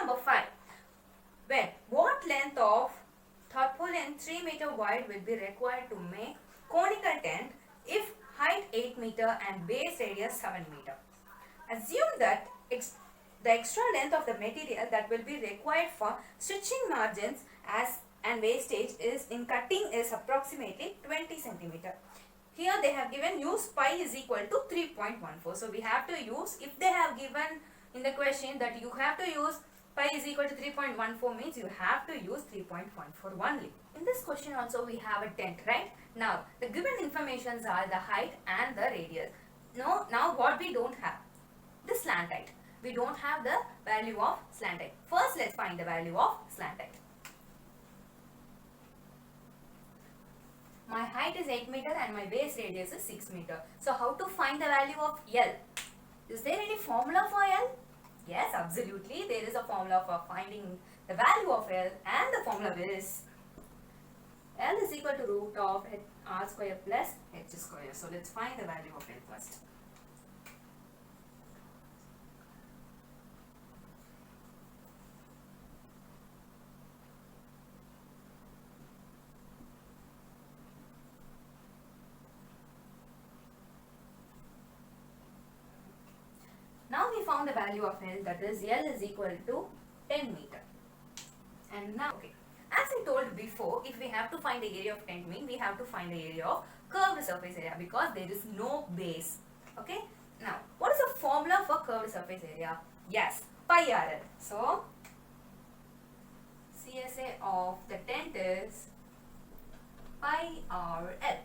number 5. When what length of tarpaulin 3 meter wide will be required to make conical tent if height 8 meter and base radius 7 meter? Assume that the extra length of the material that will be required for stitching margins as and wastage is in cutting is approximately 20 centimeter. Here they have given use pi is equal to 3.14. So we have to use, if they have given in the question that you have to use pi is equal to 3.14 means you have to use 3.14 only. In this question also we have a tent, right? Now the given informations are the height and the radius. Now what we don't have? The slant height. We don't have the value of slant height. First let's find the value of slant height. My height is 8 meter and my base radius is 6 meter. So how to find the value of L? Is there any formula for L? Yes, absolutely. There is a formula for finding the value of L, and the formula is L is equal to root of r square plus h square. So let's find the value of L first. Now we found the value of L, that is L is equal to 10 meter. And now, okay, as I told before, if we have to find the area of tent mean, we have to find the area of curved surface area because there is no base. Okay. Now, what is the formula for curved surface area? Yes, pi RL. So, CSA of the tent is pi RL.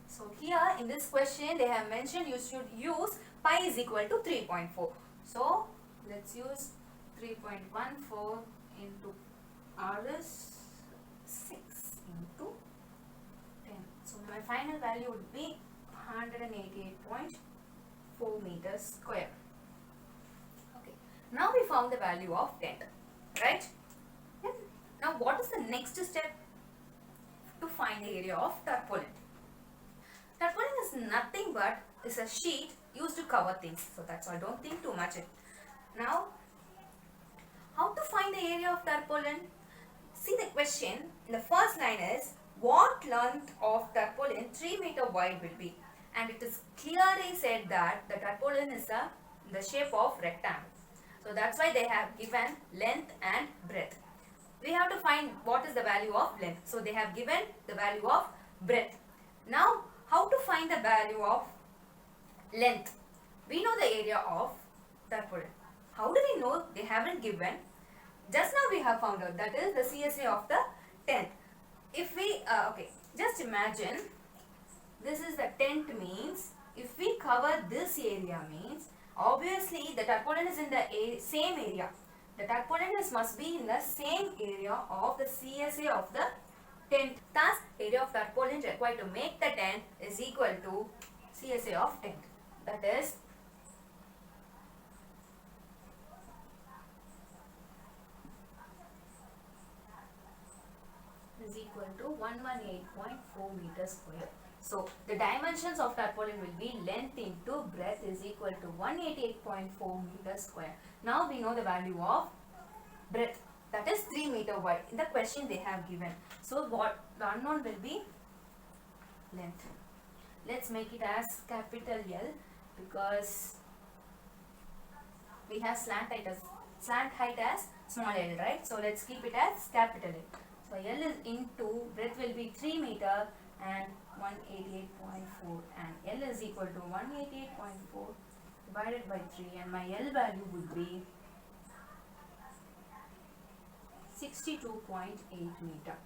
So here in this question they have mentioned you should use pi is equal to 3.4. So let's use 3.14 into r is 6 into 10. So my final value would be 188.4 meters square. Okay. Now we found the value of tent, right? And now what is the next step to find the area of tarpaulin? Tarpaulin is nothing but is a sheet used to cover things. So that's why don't think too much. Now, how to find the area of tarpaulin? See the question. The first line is what length of tarpaulin 3 meter wide will be? And it is clearly said that the tarpaulin is the shape of rectangle. So that's why they have given length and breadth. We have to find what is the value of length. So they have given the value of breadth. Now, how to find the value of length? We know the area of tarpaulin. How do we know? They haven't given. Just now we have found out, that is the CSA of the tent. If we, okay, just imagine this is the tent means, if we cover this area means, obviously the tarpaulin is in the same area. The tarpaulin must be in the same area of the CSA of the tent. Thus, area of tarpaulin required to make the tent is equal to CSA of tent. That is equal to 118.4 meters square. So, the dimensions of tarpaulin will be length into breadth is equal to 188.4 meters square. Now, we know the value of breadth, that is 3 meter wide. In the question they have given. So, what the unknown will be length. Let's make it as capital L because we have slant height as small l, right? So, let's keep it as capital L. So, L is into breadth will be 3 meter and 188.4, and L is equal to 188.4 divided by 3, and my L value would be 62.8 meter.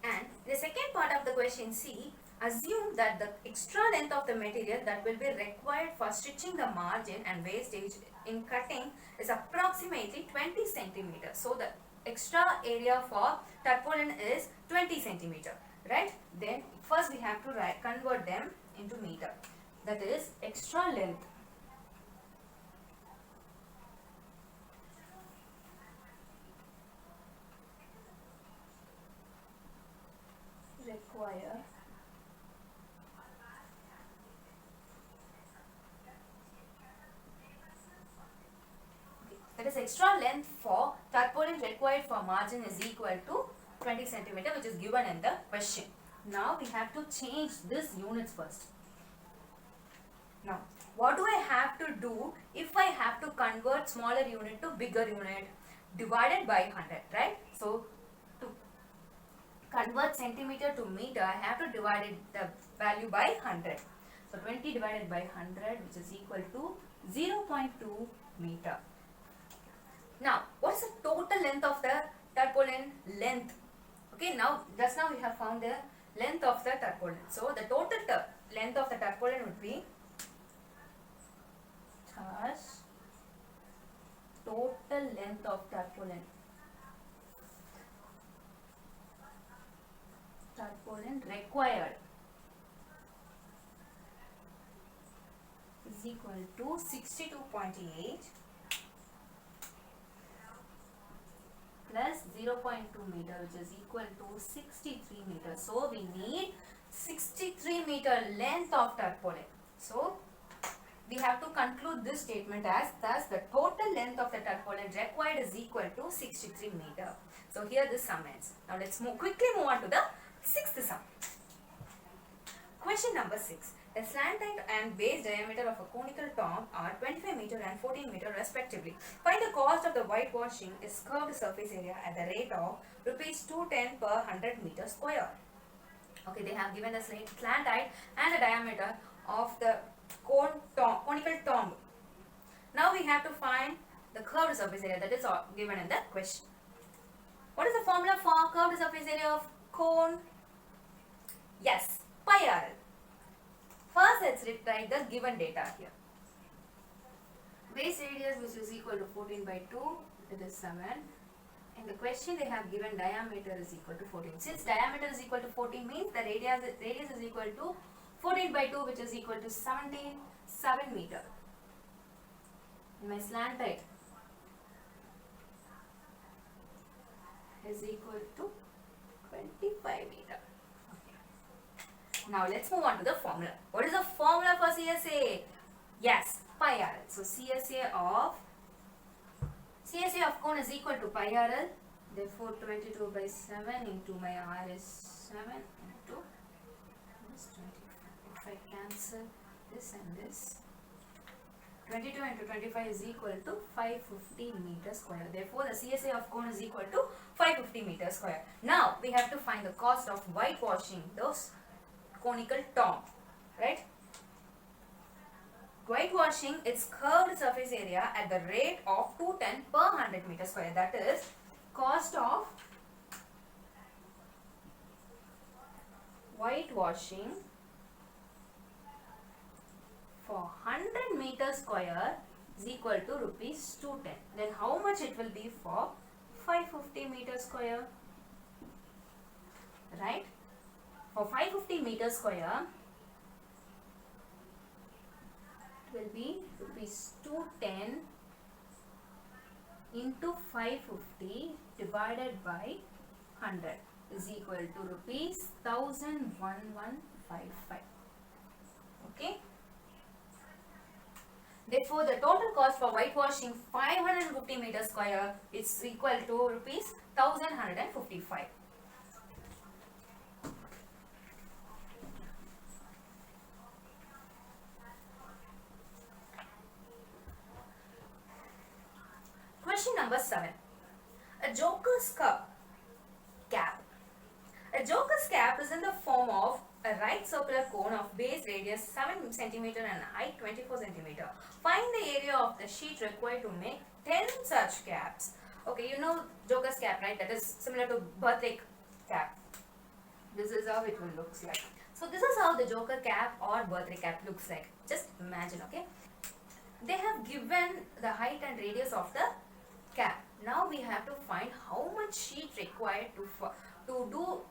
And the second part of the question C, assume that the extra length of the material that will be required for stitching the margin and wastage in cutting is approximately 20 centimeter. So the extra area for tarpaulin is 20 centimeter, right? Then first we have to convert them into meter. That is extra length require that is extra length for tarpaulin required for margin is equal to 20 centimeter, which is given in the question. Now we have to change this units first. Now what do I have to do if I have to convert smaller unit to bigger unit? Divided by 100, right? So to convert centimeter to meter, I have to divide the value by 100. So 20 divided by 100, which is equal to 0.2 meter. Now, what is the total length of the tarpaulin? Length. Okay, now just now we have found the length of the tarpaulin. So the total length of the tarpaulin would be total length of tarpaulin required is equal to 62.8 plus 0.2 meter, which is equal to 63 meters. So we need 63 meter length of tarpaulin. So we have to conclude this statement as thus the total length of the tarpaulin required is equal to 63 meter. So here this sum ends. Now let's quickly move on to the sixth sum. Question number 6. The slanted and base diameter of a conical tomb are 25 meter and 14 meter respectively. Find the cost of the whitewashing is curved surface area at the rate of rupees 210 per 100 meter square. Okay, they have given the slant height and the diameter of the conical tomb. Now we have to find the curved surface area, that is given in the question. What is the formula for curved surface area of cone? Yes, pi r. First, let's write the given data here. Base radius, which is equal to 14 by 2, it is 7. In the question, they have given diameter is equal to 14. Since diameter is equal to 14 means the radius is equal to 14 by 2, which is equal to 7 meter. And my slant height is equal to 25 meter. Now let's move on to the formula. What is the formula for CSA? Yes, pi RL. So CSA of cone is equal to pi RL. Therefore 22 by 7 into my R is 7 into this 25. If I cancel this and this, 22 into 25 is equal to 550 meter square. Therefore the CSA of cone is equal to 550 meter square. Now we have to find the cost of whitewashing those conical tomb, right? Whitewashing its curved surface area at the rate of 210 per 100 meter square. That is cost of whitewashing for 100 meter square is equal to rupees 210. Then how much it will be for 550 meter square, right? For 550 meter square, it will be rupees 210 into 550 divided by 100 is equal to rupees 1155. Okay. Therefore, the total cost for whitewashing 550 meter square is equal to rupees 1155. Question number 7. A joker's cap. A joker's cap is in the form of a right circular cone of base radius 7 cm and height 24 cm. Find the area of the sheet required to make 10 such caps. Okay, you know joker's cap, right? That is similar to birthday cap. This is how it will look like. So this is how the joker cap or birthday cap looks like. Just imagine, okay? They have given the height and radius of the cap. Now we have to find how much sheet required to do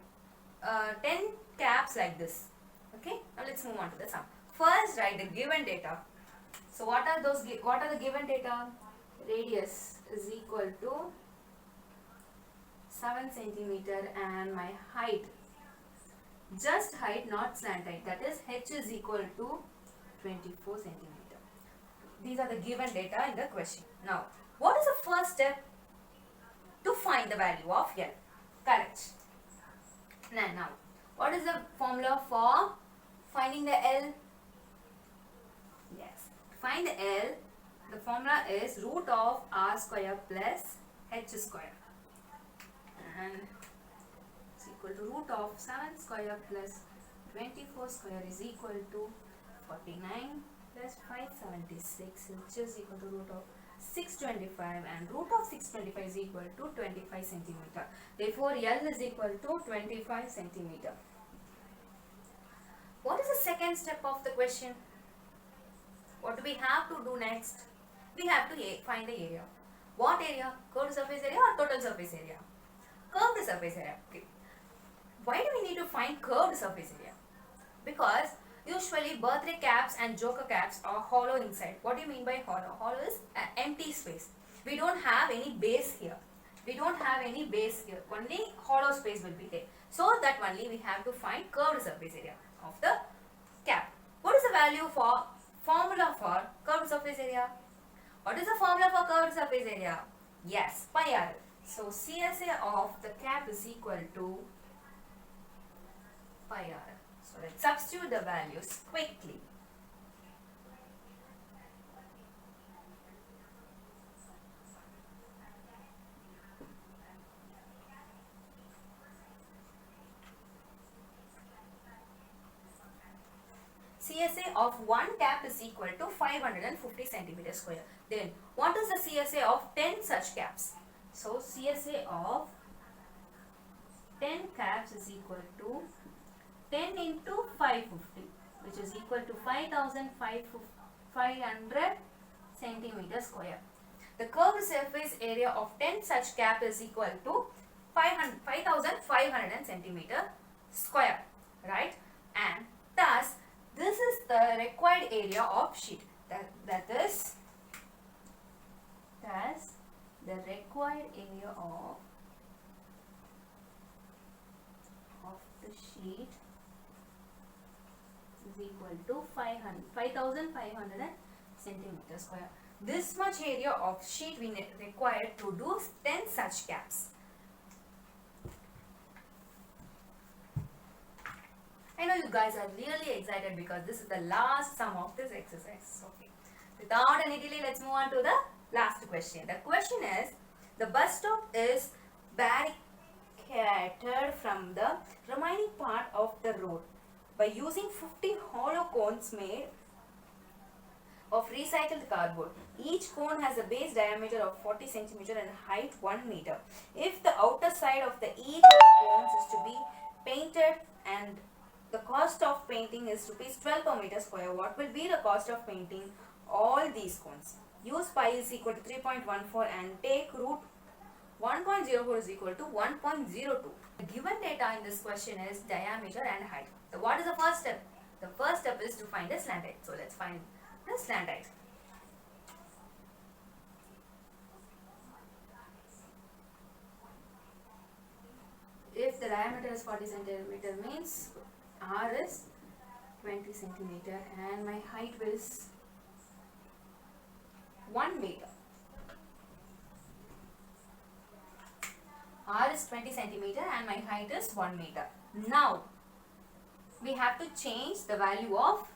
10 caps like this. Okay, now let's move on to the sum. First, write the given data. So what are the given data? Radius is equal to 7 centimeter and my height, just height, not slant height, that is h is equal to 24 centimeter. These are the given data in the question. Now What is the first step to find the value of L? Correct. Now, what is the formula for finding the L? Yes. To find the L, the formula is root of r square plus h square. And it's equal to root of 7 square plus 24 square is equal to 49 plus 576, which is equal to root of 625, and root of 625 is equal to 25 centimeter. Therefore, L is equal to 25 centimeter. What is the second step of the question? What do we have to do next? We have to find the area. What area? Curved surface area or total surface area? Curved surface area. Okay. Why do we need to find curved surface area? Because usually birthday caps and joker caps are hollow inside. What do you mean by hollow? Hollow is an empty space. We don't have any base here. We don't have any base here. Only hollow space will be there. So that only we have to find curved surface area of the cap. What is the value for formula for curved surface area? What is the formula for curved surface area? Yes, pi r. So CSA of the cap is equal to pi r. So let's substitute the values quickly. CSA of one cap is equal to 550 centimeter square. Then what is the CSA of 10 such caps? So CSA of 10 caps is equal to 10 into 550, which is equal to 5,500 centimeter square. The curved surface area of 10 such cap is equal to 5,500 centimeter square, right? And thus this is the required area of sheet. That is the required area of the sheet is equal to 5,500 centimeter square. This much area of sheet we require to do 10 such caps. I know you guys are really excited because this is the last sum of this exercise. Okay. Without any delay, let's move on to the last question. The question is, the bus stop is barricaded from the remaining part of the road by using 50 hollow cones made of recycled cardboard. Each cone has a base diameter of 40 cm and height 1 meter. If the outer side of each of the cones is to be painted and the cost of painting is rupees 12 per meter square, what will be the cost of painting all these cones? Use pi is equal to 3.14 and take root 1.04 is equal to 1.02. The given data in this question is diameter and height. So what is the first step? The first step is to find the slant height. So let's find the slant height. If the diameter is 40 centimeter means r is 20 centimeter and my height is 1 meter. R is 20 centimeter and my height is 1 meter. Now we have to change the value of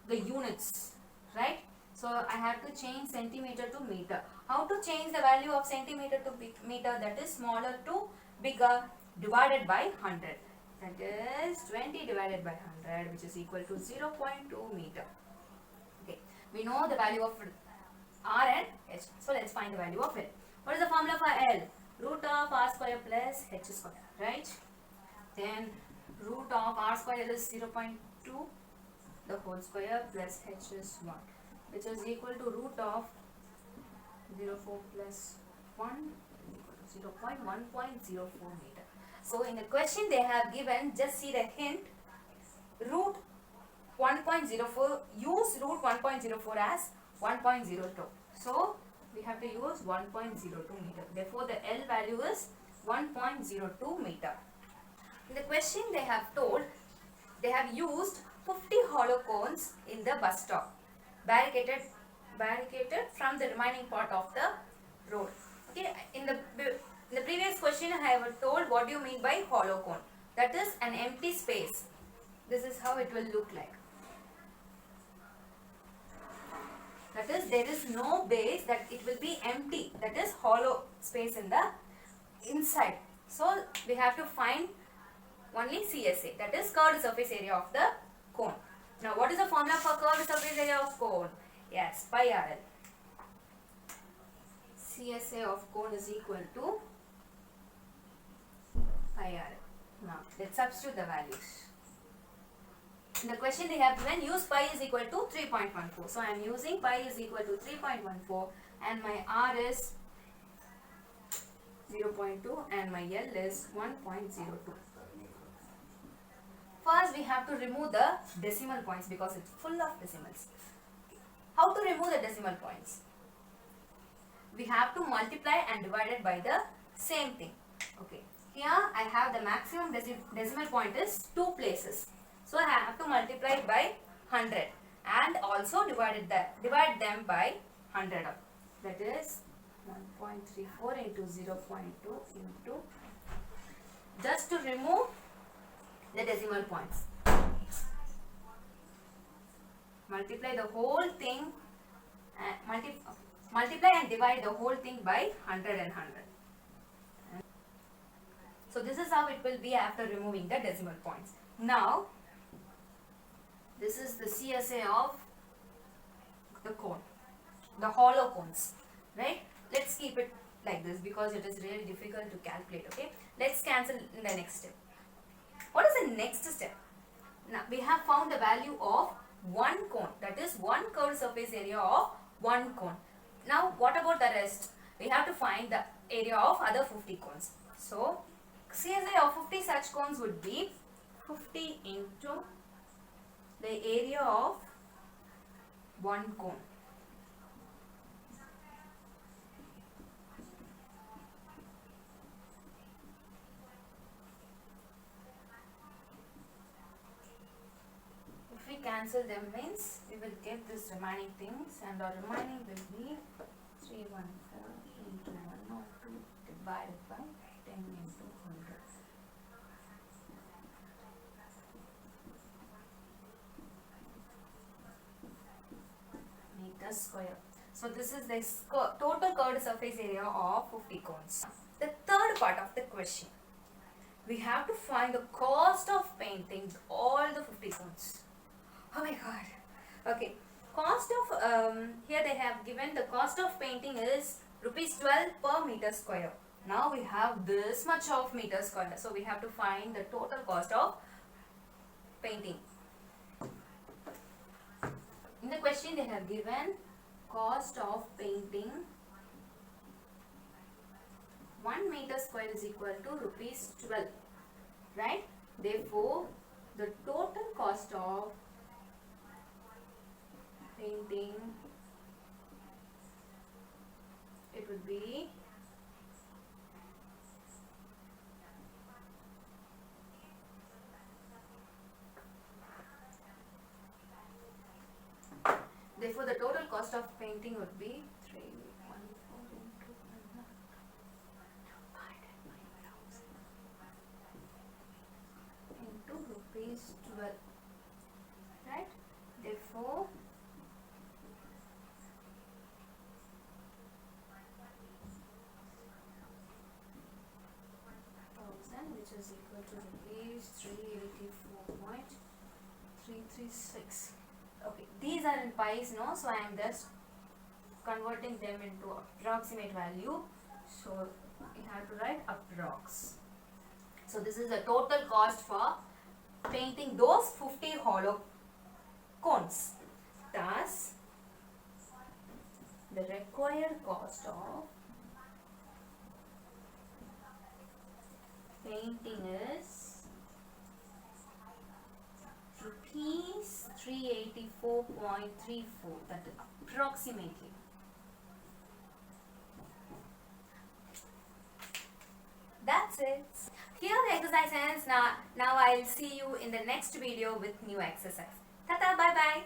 the units, right? So I have to change centimeter to meter. How to change the value of centimeter to meter? That is smaller to bigger divided by 100. That is 20 divided by 100, which is equal to 0.2 meter. Okay, we know the value of R and H. So let's find the value of L. What is the formula for L? Root of R square plus H square, right? Then root of R square is 0.2, the whole square, plus H is 1, which is equal to root of 0.4 plus 1 equal to 0.1.04 meter. So in the question they have given, just see the hint, root 1.04, use root 1.04 as 1.02. So we have to use 1.02 meter. Therefore the L value is 1.02 meter. In the question they have told, they have used 50 hollow cones in the bus stop, barricaded from the remaining part of the road. Okay, in the previous question I have told what do you mean by hollow cone. That is an empty space. This is how it will look like. That is, there is no base, that it will be empty. That is hollow space in the inside. So we have to find only CSA, that is curved surface area of the cone. Now what is the formula for curved surface area of cone? Yes, pi RL. CSA of cone is equal to pi RL. Now let's substitute the values. In the question they have given use pi is equal to 3.14. So I am using pi is equal to 3.14 and my R is 0.2 and my L is 1.02. First we have to remove the decimal points because it's full of decimals. How to remove the decimal points? We have to multiply and divide it by the same thing. Okay. Here I have the maximum decimal point is 2 places. So I have to multiply it by 100 and also divide them by 100. That is 1.34 into 0.2 into, just to remove the decimal points. Multiply the whole thing, multiply and divide the whole thing by 100 and 100. So this is how it will be after removing the decimal points. Now this is the CSA of the cone, the hollow cones, right? Let's keep it like this because it is really difficult to calculate. Okay, let's cancel in the next step. What is the next step? Now we have found the value of one cone, that is one curved surface area of one cone. Now what about the rest? We have to find the area of other 50 cones. So CSA of 50 such cones would be 50 into the area of one cone. If we cancel them means we will get this remaining things, and our remaining will be 314 into 102 divided by 10 into 100. Meter square. So this is the total curved surface area of 50 cones. The third part of the question, we have to find the cost of painting all the 50 cones. Oh my god. Okay, cost of here they have given the cost of painting is rupees 12 per meter square. Now we have this much of meter square, so we have to find the total cost of painting. In the question they have given cost of painting 1 meter square is equal to rupees 12, right? Therefore the total cost of painting, it would be therefore the total cost of painting would be 314 into rupees 12, right? Therefore which is equal to rupees 384.336. Okay, these are in pies, no? So I am just converting them into approximate value. So we have to write approx. So this is the total cost for painting those 50 hollow cones. Thus, the required cost of painting is rupees 384.34, that is approximately. That's it. Here the exercise ends. Now I'll see you in the next video with new exercise. Tata, bye bye.